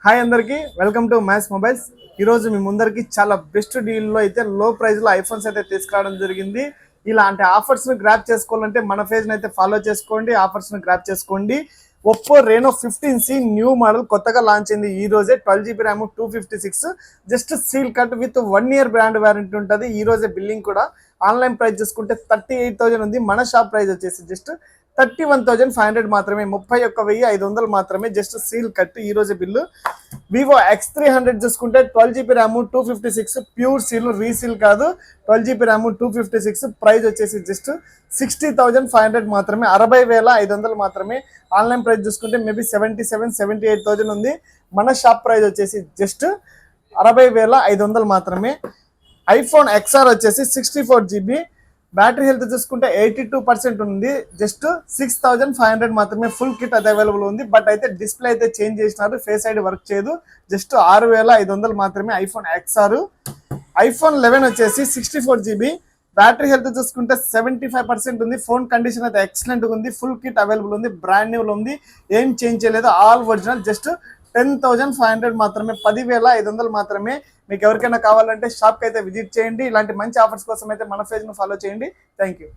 Hi అందరికీ welcome to maths mobiles. ఈరోజు మీ ముందరికి చాలా బెస్ట్ డీల్లో అయితే లో ప్రైస్లో ఐఫోన్స్ అయితే తీసుకురావడం జరిగింది. ఇలాంటి ఆఫర్స్ను గ్రాప్ చేసుకోవాలంటే మన పేజ్ని అయితే ఫాలో చేసుకోండి, ఆఫర్స్ను గ్రాప్ చేసుకోండి. ఒప్పో రేనో 15C న్యూ మోడల్ కొత్తగా లాంచ్ అయింది ఈ రోజే. 12GB RAM 256 just seal cut with 1 year brand warranty ఉంటుంది. ఈ రోజే బిల్లింగ్ కూడా ఆన్లైన్ ప్రైస్ చూసుకుంటే 38,000 ఉంది. మన షాప్ ప్రైస్ వచ్చేసి జస్ట్ 31,500 మాత్రమే, 31,500 మాత్రమే. జస్ట్ సీల్ కట్ ఈ రోజు బిల్లు. వివో X300 చూసుకుంటే 12GB ర్యామ్ 256 ప్యూర్ సీల్, రీసీల్ కాదు. 12GB ర్యామ్ 256 ప్రైస్ వచ్చేసి జస్ట్ 60,500 మాత్రమే, 60,500 మాత్రమే. ఆన్లైన్ ప్రైస్ చూసుకుంటే మేబీ 77,000-78,000 ఉంది. మన షాప్ ప్రైస్ వచ్చేసి జస్ట్ 60,500 మాత్రమే. ఐఫోన్ XR వచ్చేసి 64GB, బ్యాటరీ హెల్త్ చూసుకుంటే 82% ఉంది. జస్ట్ 6,500 మాత్రమే. ఫుల్ కిట్ అది అవైలబుల్ ఉంది. బట్ అయితే డిస్ప్లే అయితే చేంజ్ చేసినారు, ఫేస్ ఐడి వర్క్ చేయదు. జస్ట్ 6,500 మాత్రమే ఐఫోన్ XR. ఐఫోన్ 11 వచ్చేసి 64GB, బ్యాటరీ హెల్త్ చూసుకుంటే 75% ఉంది. ఫోన్ కండిషన్ అయితే ఎక్సలెంట్ ఉంది. ఫుల్ కిట్ అవైలబుల్ ఉంది, బ్రాండ్ న్యూలో ఉంది, ఏం చేంజ్ చేయలేదు, ఆల్ ఒరిజినల్. జస్ట్ 10,500 మాత్రమే, 10,500 మాత్రమే. మీకు ఎవరికైనా కావాలంటే షాప్కి అయితే విజిట్ చేయండి. ఇలాంటి మంచి ఆఫర్స్ కోసం అయితే మన పేజ్ను ఫాలో చేయండి. Thank you.